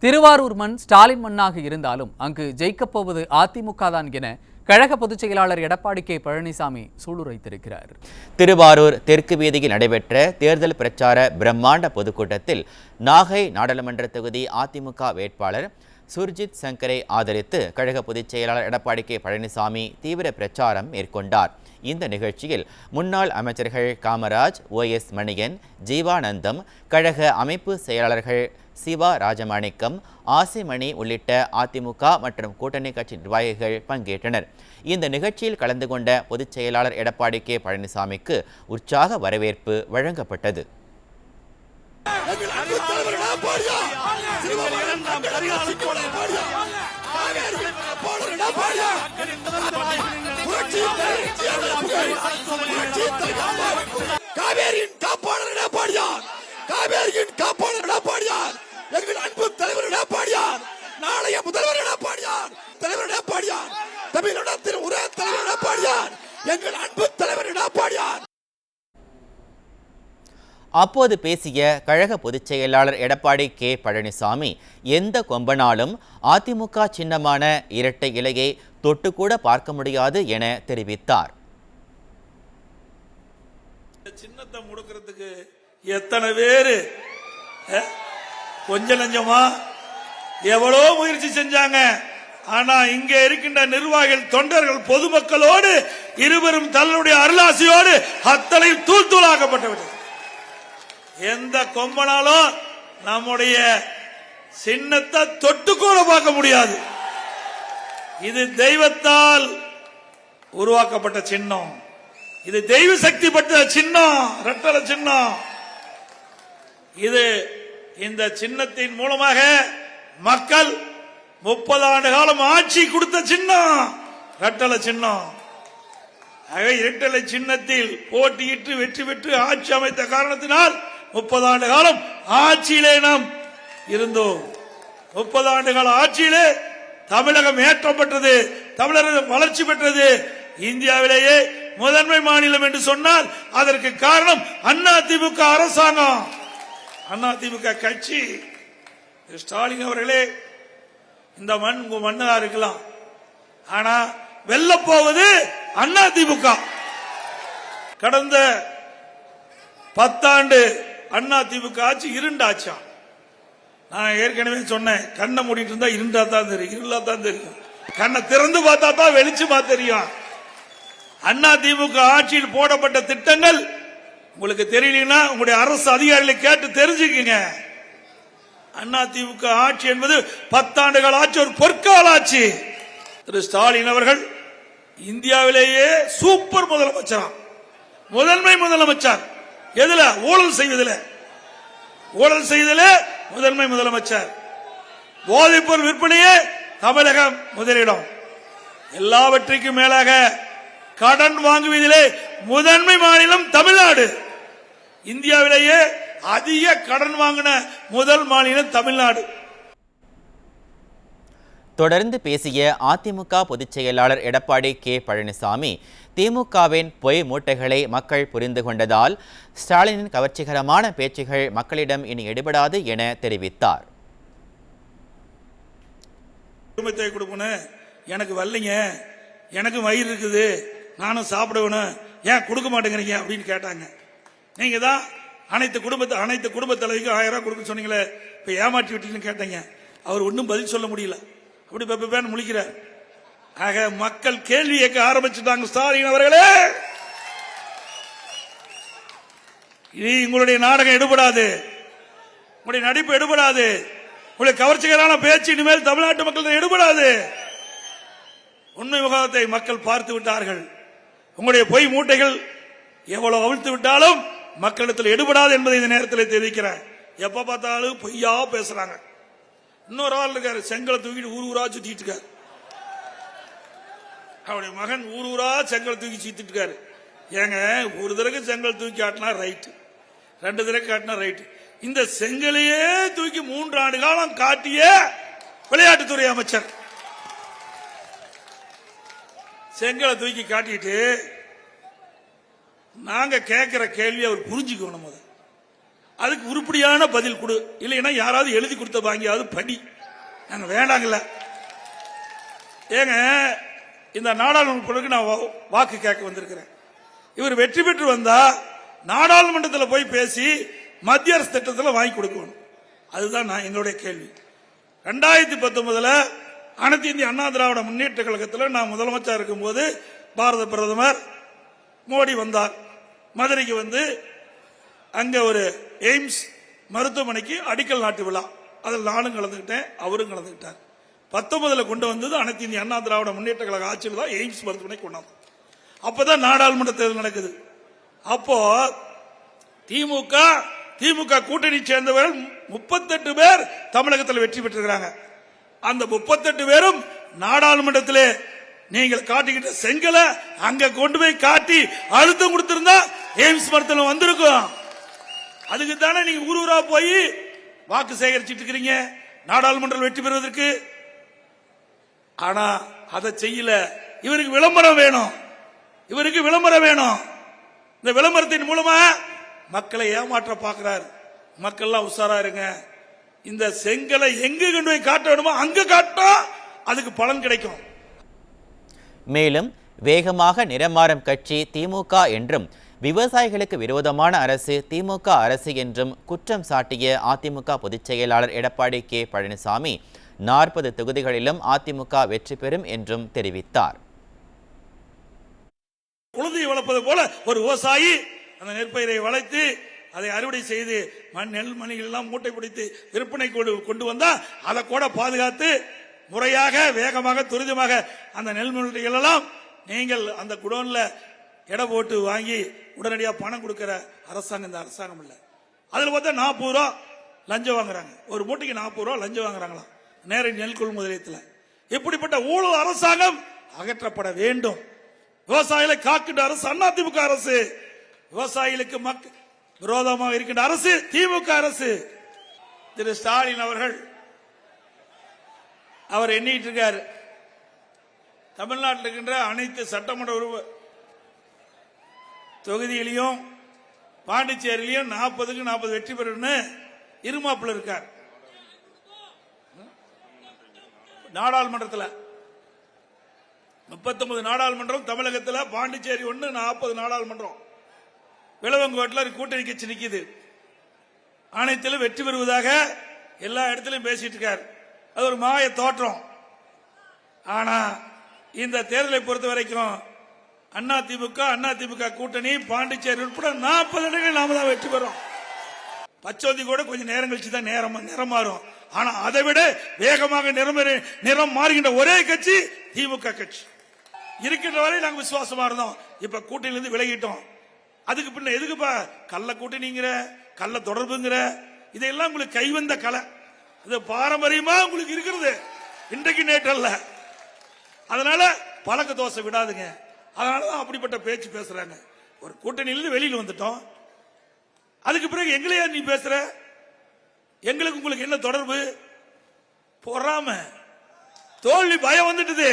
திருவாரூர் மண் ஸ்டாலின் மண்ணாக இருந்தாலும் அங்கு ஜெயிக்கப் போவது அதிமுக தான் என கழக பொதுச் செயலாளர் எடப்பாடி கே பழனிசாமி சூளுரைத்திருக்கிறார். திருவாரூர் தெற்கு வீதியில் நடைபெற்ற தேர்தல் பிரச்சார பிரம்மாண்ட பொதுக்கூட்டத்தில் நாகை நாடாளுமன்ற தொகுதி அதிமுக வேட்பாளர் சுர்ஜித் சங்கரை ஆதரித்து கழக பொதுச் செயலாளர் எடப்பாடி கே பழனிசாமி தீவிர பிரச்சாரம் மேற்கொண்டார். இந்த நிகழ்ச்சியில் முன்னாள் அமைச்சர்கள் காமராஜ், OS மணியன், ஜீவானந்தம், கழக அமைப்பு செயலாளர்கள் சிவா ராஜமாணிக்கம், ஆசிமணி உள்ளிட்ட அதிமுக மற்றும் கூட்டணி கட்சி நிர்வாகிகள் பங்கேற்றனர். இந்த நிகழ்ச்சியில் கலந்து கொண்ட பொதுச் செயலாளர் எடப்பாடி கே பழனிசாமிக்கு உற்சாக வரவேற்பு வழங்கப்பட்டது. எங்கள் அன்பு தலைவர் எடப்பாடியார், நாளைய முதல்வர் எடப்பாடியார், தலைவர் எடப்பாடியார், தமிழகத்தின் ஒரே தலைவர் எடப்பாடியார், எங்கள் அன்பு தலைவர் எடப்பாடியார். அப்போது பேசிய கழக பொதுச் செயலாளர் எடப்பாடி கே பழனிசாமி, எந்த கொம்பனாலும் அதிமுக சின்னமான இரட்டை இலையை தொட்டுக்கூட பார்க்க முடியாது என தெரிவித்தார். சின்னத்தை முடுக்கிறதுக்கு எத்தனை பேரு கொஞ்ச நஞ்சமா எவ்வளோ முயற்சி செஞ்சாங்க. ஆனா இங்க இருக்கின்ற நிர்வாகிகள், தொண்டர்கள், பொதுமக்களோடு இருவரும் தன்னுடைய அருளாசியோடு அத்தனை தூள் தூளாக்கப்பட்டது. எந்த கொம்பனாலும் நம்முடைய சின்னத்தை தொட்டு கூட பார்க்க முடியாது. இது தெய்வத்தால் உருவாக்கப்பட்ட சின்னம், இது தெய்வ சக்தி பெற்ற சின்னம், ரெட்டல சின்னம். இது இந்த சின்னத்தின் மூலமாக மக்கள் 30 ஆண்டு காலம் ஆட்சி கொடுத்த சின்னம் ரெட்டல சின்னம். இரட்டலை சின்னத்தில் போட்டியிட்டு வெற்றி பெற்று ஆட்சி அமைத்த காரணத்தினால் 30 ஆண்டு காலம் ஆட்சியிலே நாம் இருந்தோம். 30 ஆண்டு கால ஆட்சியிலே தமிழகம் ஏற்றம் பெற்றது, தமிழகம் வளர்ச்சி பெற்றது. இந்தியாவிலேயே முதன்மை மாநிலம் என்று சொன்னால் அதற்கு காரணம் அதிமுக அரசாங்கம், அதிமுக கட்சி. ஸ்டாலின் அவர்களே, இந்த மண் உங்க மண்ணா இருக்கலாம், ஆனா வெல்ல போவது அதிமுக. கடந்த 10 ஆண்டு அதிமுக ஆட்சி இருண்டாச்சா. நான் ஏற்கனவே சொன்னேன், கண்ணை மூடிட்டு இருந்தா இருண்டா தான் தெரியும், இருளா தான் தெரியும். கண்ணை திறந்து பார்த்தா தான் வெளிச்சமா தெரியும். அதிமுக ஆட்சியில் போடப்பட்ட திட்டங்கள் உங்களுக்கு தெரியலன்னா உங்களுடைய அரசு அதிகாரிகளை கேட்டு தெரிஞ்சுக்கங்க. அதிமுக ஆட்சி என்பது 10 ஆண்டுகள் ஆட்சி, ஒரு பொற்கால ஆட்சி. திரு ஸ்டாலின் அவர்கள் இந்தியாவிலேயே சூப்பர் முதலமைச்சர், முதன்மை முதலமைச்சர். எதுல? ஊழல் செய்வதில், ஊழல் செய்வதில் முதன்மை முதலமைச்சர். போதைப்பொருள் விற்பனையே தமிழகம் முதலிடம். எல்லாவற்றுக்கும் மேலாக கடன் வாங்குவதிலே முதன்மை மாநிலம் தமிழ்நாடு. இந்தியாவிலேயே அதிக கடன் வாங்கின முதல் மாநிலம் தமிழ்நாடு. தொடர்ந்து பேசிய அதிமுக பொதுச் செயலாளர் எடப்பாடி கே பழனிசாமி, திமுகவின் பொய் மூட்டைகளை மக்கள் புரிந்து கொண்டதால் ஸ்டாலினின் கவர்ச்சிகரமான பேச்சுகள் மக்களிடம் இனி எடுபடாது என தெரிவித்தார். குடும்பத்தை கொடுக்கணும், எனக்கு வரலைங்க, எனக்கு வயிறு இருக்குது, நானும் சாப்பிடுவேன்னு ஏன் கொடுக்க மாட்டேங்கிறீங்க அப்படின்னு கேட்டாங்க. நீங்க தான் அனைத்து குடும்ப தலைவிக்கு 1000 ரூபாய் கொடுக்க சொன்னீங்களே, இப்ப ஏமாற்றி விட்டீங்கன்னு கேட்டீங்க. அவர் ஒன்றும் பதில் சொல்ல முடியல, அப்படி பேன்னு முழிக்கிறார். ஆக மக்கள் கேள்வி கேட்க ஆரம்பிச்சுட்டாங்க. ஸ்டாலின் அவர்களே, இது உங்களுடைய நாடகம் எடுபடாது, உங்களுடைய நடிப்பு எடுபடாது, உங்களுடைய கவர்ச்சிகரான பேச்சு இனிமேல் தமிழ்நாட்டு மக்கள் எடுபடாது. உண்மை முகத்தை மக்கள் பார்த்து விட்டார்கள். உங்களுடைய பொய் மூட்டைகள் எவ்வளவு அவிழ்த்து விட்டாலும் மக்களிடத்தில் எடுபடாது என்பதை இந்த நேரத்தில் தெரிவிக்கிறேன். எப்ப பார்த்தாலும் பொய்யா பேசுறாங்க. இன்னொரு ஆள் இருக்காரு, செங்கலை தூக்கிட்டு ஊரா சுத்திட்டு இருக்காரு. அவருடைய மகன் ஊரா செங்கல் தூக்கி சுத்திட்டு இருக்காரு. ஏங்க, ஒரு தடவை செங்கல் தூக்கி காட்டினா ரைட்டு, 2 தடவை காட்டினா ரைட்டு. இந்த செங்கலையே தூக்கி 3 ஆண்டு காலம் காட்டிய விளையாட்டுத்துறை அமைச்சர் செங்கலை தூக்கி காட்டிட்டு நாங்க கேட்கிற கேள்வி அவர் புரிஞ்சுக்கணும். அதுக்கு உருப்படியான பதில் கொடு, இல்லைன்னா யாராவது எழுதி கொடுத்த வாங்கியாவது படி. நாங்க வேண்டாங்கல்ல. ஏங்க, இந்த நாடாளுமன்றத்துக்கு நான் வாக்கு கேட்க வந்திருக்கிறேன். இவர் வெற்றி பெற்று வந்தா நாடாளுமன்றத்தில் போய் பேசி மத்திய அரசு திட்டத்தில் வாங்கி கொடுக்கணும். அதுதான் நான் எங்களுடைய கேள்வி. 2019 அனைத்து இந்திய அண்ணா திராவிட முன்னேற்ற கழகத்தில் நான் முதலமைச்சர் இருக்கும்போது பாரத பிரதமர் மோடி வந்தார். மதுரைக்கு வந்து அங்க ஒரு எய்ம்ஸ் மருத்துவமனைக்கு அடிக்கல் நாட்டு விழா, அதில் நானும் கலந்துக்கிட்டேன், அவரும் கலந்துக்கிட்டார். 19 கொண்டு வந்தது அனைத்து இந்திய அண்ணா திராவிட முன்னேற்ற கழக ஆட்சியில் தான் எய்ம்ஸ் மருத்துவமனை கொண்டாந்து. அப்பதான் நாடாளுமன்ற தேர்தல் நடக்குது. அப்போ திமுக கூட்டணி சேர்ந்தவர்கள் 38 பேர் தமிழகத்தில் வெற்றி பெற்றிருக்கிறாங்க. அந்த 38 பேரும் நாடாளுமன்றத்திலே நீங்கள் காட்டிக்கிட்ட செங்கலை அங்க கொண்டு போய் காட்டி அழுத்தம் கொடுத்திருந்தா எய்ம்ஸ் மருத்துவம் வந்திருக்கும். அதுக்கு தானே நீங்க ஊரூரா போய் வாக்கு சேகரிச்சிட்டு இருக்கிறீங்க நாடாளுமன்றம் வெற்றி பெறுவதற்கு. ஆனா அதை செய்யல. இவருக்கு விளம்பரம் வேணும். இந்த விளம்பரத்தின் மூலமா மக்களை ஏமாற்ற பார்க்கிறார். மக்கள்லாம் உஷாரா இருங்க. இந்த செங்கலை எங்க கொண்டு போய் காட்ட வேணுமோ அங்க காட்டா அதுக்கு பலன் கிடைக்கும். மேலும் வேகமாக நிறமாறும் கட்சி திமுக என்றும் விவசாயிகளுக்கு விரோதமான அரசு திமுக அரசு என்றும் குற்றம் சாட்டிய அதிமுக பொதுச் செயலாளர் எடப்பாடி கே பழனிசாமி 40 தொகுதிகளிலும் அதிமுக வெற்றி பெறும் என்றும் தெரிவித்தார். குழந்தையை வளர்ப்பது போல ஒரு விவசாயி அந்த நெற்பயிரை வளைத்து அதை அறுவடை செய்து நெல் மணிகள் எல்லாம் மூட்டை பிடித்து விற்பனை கொண்டு வந்தா அதை கூட பாதுகாத்து முறையாக வேகமாக துரிதமாக அந்த நெல் மூட்டைகள் எல்லாம் நீங்கள் அந்த குடோன்ல எடை போட்டு வாங்கி உடனடியாக பணம் கொடுக்கிற அரசாங்கம் இந்த அரசாங்கம் இல்ல. அதுல பார்த்தா 40 ரூபா லஞ்சம் வாங்குறாங்க. ஒரு மூட்டைக்கு 40 ரூபா லஞ்சம் வாங்குறாங்களாம் நேரடி நெல் கொள்முதல் நிலையத்தில். இப்படிப்பட்ட ஊழல் அரசாங்கம் அகற்றப்பட வேண்டும். விவசாயிகளை காக்கின்ற அரசு அதிமுக அரசு, விவசாயிகளுக்கு விரோதமாக இருக்கின்ற அரசு திமுக அரசு. திரு ஸ்டாலின் அவர்கள் அவர் எண்ணிட்டு இருக்காரு, தமிழ்நாட்டில் இருக்கின்ற அனைத்து சட்டமன்ற தொகுதியிலையும் பாண்டிச்சேரியிலையும் 40க்கு 40 வெற்றி பெறும்னு இருமாப்பில் இருக்கார். நாடாளுமன்றத்தில் 39 நாடாளுமன்றம் தமிழகத்தில், பாண்டிச்சேரி 1 40 நாடாளுமன்றம். விளவங்கோட்டில் கூட்டணி கட்சி நிக்குது. அனைத்திலும் வெற்றி பெறுவதாக எல்லா இடத்திலும் பேசிட்டு இருக்கார். அது ஒரு மாய தோற்றம். ஆனா இந்த தேர்தலை பொறுத்த வரைக்கும் அதிமுக கூட்டணி பாண்டிச்சேரி உட்பட 40 இடங்கள் நாம தான் வெற்றி பெறும். பச்சோந்தி கூட கொஞ்சம் நேரம் கழிச்சு தான் நிறம் மாறும். ஆனா அதை விட வேகமாக நிறம் மாறுகின்ற ஒரே கட்சி திமுக கட்சி. இருக்கின்ற வரை நாங்க விசுவாசமா இருந்தோம். இப்ப கூட்டணியிலிருந்து விலகிட்டோம். அதுக்கு பின்ன எதுக்குப்பா கள்ள கூட்டணிங்கிற கள்ள தொடர்புங்கிற இதெல்லாம் உங்களுக்கு கைவந்த கலை. இது பாரம்பரியமா உங்களுக்கு இருக்கிறது, இன்றைக்கு நேற்றல்ல. அதனால பழக்க தோசை விடாதுங்க. அதனாலதான் அப்படிப்பட்ட பேச்சு பேசுறாங்க. ஒரு கூட்டணியிலிருந்து வெளியில் வந்துட்டோம். அதுக்கு பிறகு எங்களையா நீ பேசுற? எங்களுக்கு உங்களுக்கு என்ன தொடர்பு? பொறாம, தோல்வி பயம் வந்துட்டுது.